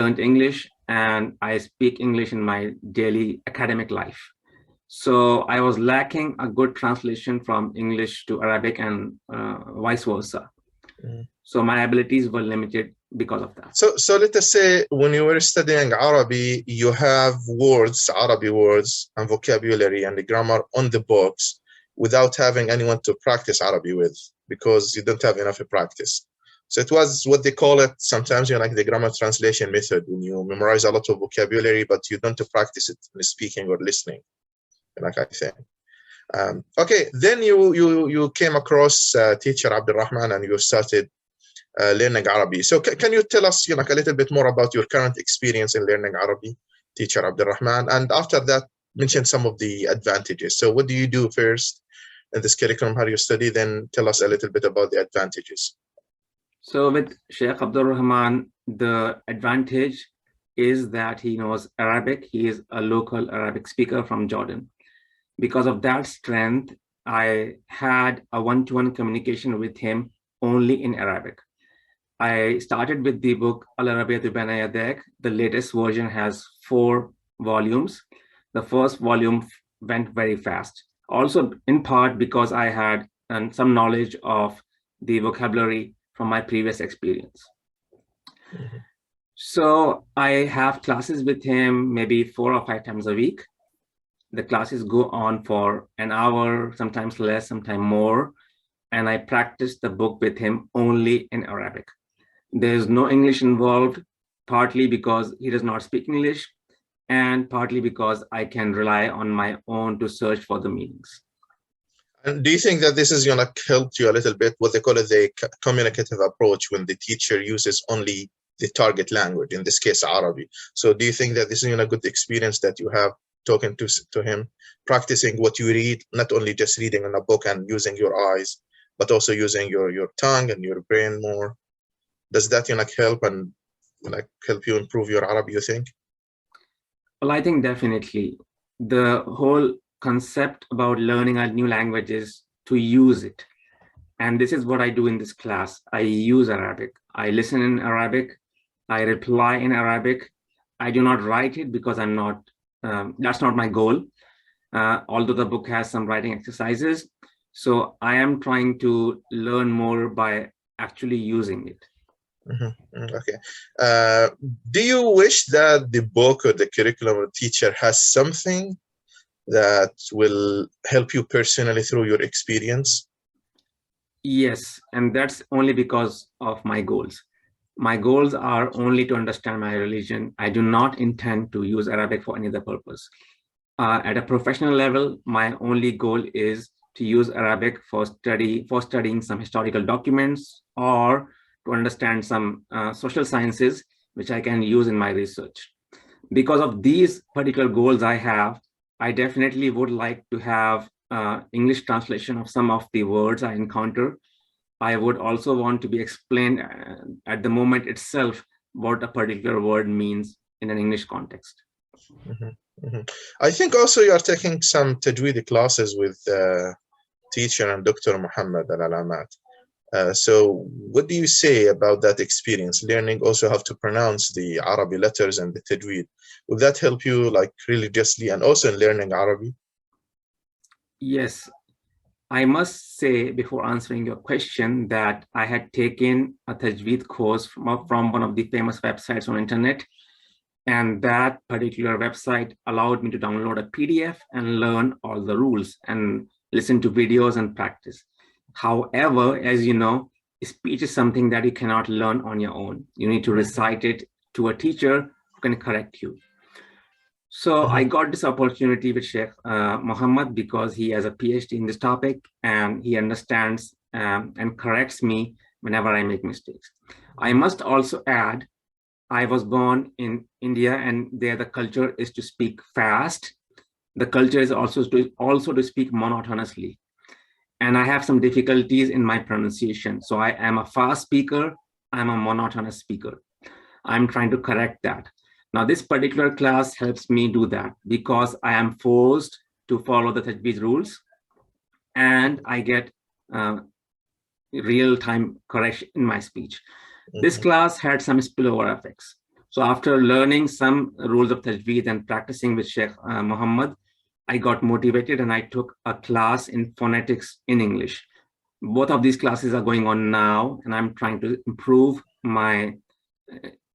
learned English and I speak English in my daily academic life. So I was lacking a good translation from English to Arabic and vice versa. So my abilities were limited because of that. So let us say when you were studying Arabic, you have words, Arabic words and vocabulary and the grammar on the books without having anyone to practice Arabic with, because you don't have enough practice. So it was what they call it sometimes, like the grammar translation method, when you memorize a lot of vocabulary, but you don't practice it in speaking or listening, like I think. Okay, then you came across teacher Abdelrahman and you started learning Arabic. So can you tell us, a little bit more about your current experience in learning Arabic, teacher Abdelrahman, and after that, mention some of the advantages. So what do you do first in this curriculum? How do you study? Then tell us a little bit about the advantages. So with Sheikh Abdelrahman, the advantage is that he knows Arabic. He is a local Arabic speaker from Jordan. Because of that strength, I had a one-to-one communication with him only in Arabic. I started with the book Al-Arabiyyatu Baina Yadak. The latest version has 4 volumes. The first volume went very fast. Also, in part because I had some knowledge of the vocabulary from my previous experience. So I have classes with him maybe 4 or 5 times a week. The classes go on for an hour, sometimes less, sometimes more. And I practice the book with him only in Arabic. There's no English involved, partly because he does not speak English, and partly because I can rely on my own to search for the meanings. And do you think that this is going to help you a little bit, what they call it, the communicative approach, when the teacher uses only the target language, in this case, Arabic? So do you think that this is a good experience that you have talking to him, practicing what you read, not only just reading in a book and using your eyes, but also using your tongue and your brain more? Does that help and help you improve your Arabic, you think? Well, I think definitely. The whole concept about learning a new language is to use it. And this is what I do in this class. I use Arabic. I listen in Arabic. I reply in Arabic. I do not write it because I'm not, that's not my goal. Although the book has some writing exercises. So I am trying to learn more by actually using it. Okay. Do you wish that the book or the curriculum or teacher has something that will help you personally through your experience? Yes, and that's only because of my goals. My goals are only to understand my religion. I do not intend to use Arabic for any other purpose. At a professional level, my only goal is to use Arabic for studying some historical documents or to understand some social sciences, which I can use in my research. Because of these particular goals I have, I definitely would like to have English translation of some of the words I encounter. I would also want to be explained at the moment itself what a particular word means in an English context. I think also you are taking some tajweed classes with teacher and Dr. Muhammad Alalamat. So what do you say about that experience, learning also how to pronounce the Arabic letters and the tajweed? Will that help you religiously and also in learning Arabic? Yes, I must say before answering your question that I had taken a tajweed course from one of the famous websites on internet. And that particular website allowed me to download a PDF and learn all the rules and listen to videos and practice. However, as you know, speech is something that you cannot learn on your own. You need to recite it to a teacher who can correct you. So I got this opportunity with Sheikh Muhammad because he has a PhD in this topic and he understands and corrects me whenever I make mistakes. I must also add, I was born in India and there the culture is to speak fast. The culture is also to speak monotonously. And I have some difficulties in my pronunciation. So I am a fast speaker, I'm a monotonous speaker. I'm trying to correct that. Now this particular class helps me do that because I am forced to follow the tajweed rules and I get real-time correction in my speech. This class had some spillover effects. So after learning some rules of tajweed and practicing with Sheikh Muhammad, I got motivated and I took a class in phonetics in English. Both of these classes are going on now, and I'm trying to improve my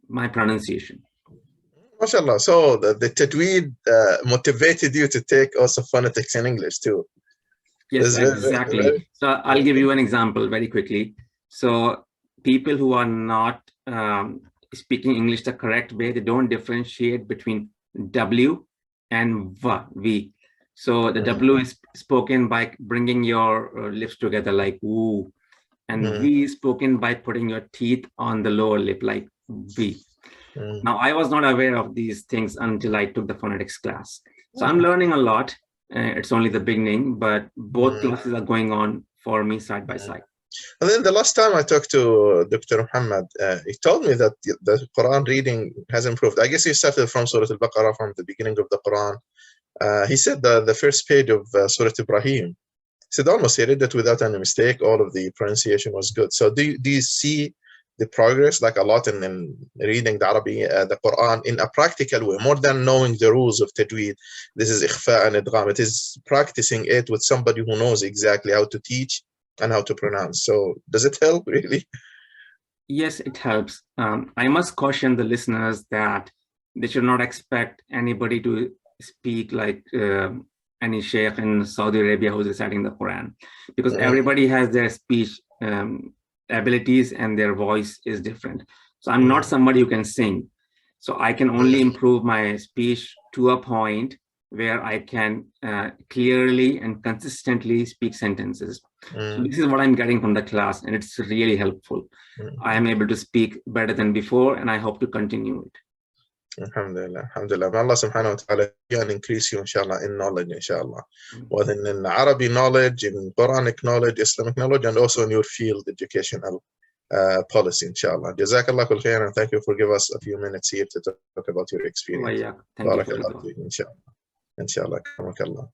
pronunciation. MashaAllah. So the tajweed motivated you to take also phonetics in English too. Yes, exactly. So I'll give you an example very quickly. So people who are not speaking English the correct way, they don't differentiate between W and V. So the W is spoken by bringing your lips together like woo, and V is spoken by putting your teeth on the lower lip like V. Now, I was not aware of these things until I took the phonetics class. So I'm learning a lot. It's only the beginning, but both classes are going on for me side by side. And then the last time I talked to Dr. Muhammad, he told me that the Quran reading has improved. I guess he started from Surah Al-Baqarah, from the beginning of the Quran. He said the first page of Surah Ibrahim, he said almost he read it without any mistake. All of the pronunciation was good. So do you see the progress like a lot in reading the Arabic, the Quran in a practical way, more than knowing the rules of tajweed? This is ikhfa and idgham. It is practicing it with somebody who knows exactly how to teach and how to pronounce. So does it help really? Yes, it helps. I must caution the listeners that they should not expect anybody to speak like any sheikh in Saudi Arabia who's reciting the Quran, because everybody has their speech abilities and their voice is different. So I'm not somebody who can sing. So I can only improve my speech to a point where I can clearly and consistently speak sentences. So this is what I'm getting from the class, and it's really helpful. I am able to speak better than before, and I hope to continue it. Alhamdulillah, alhamdulillah. May Allah subhanahu wa ta'ala can increase you, inshallah, in knowledge, inshallah. Whether in Arabic knowledge, in Quranic knowledge, Islamic knowledge, and also in your field, educational policy, inshallah. Jazakallah kul khair, and thank you for giving us a few minutes here to talk about your experience. Thank you for Inshallah. Inshallah.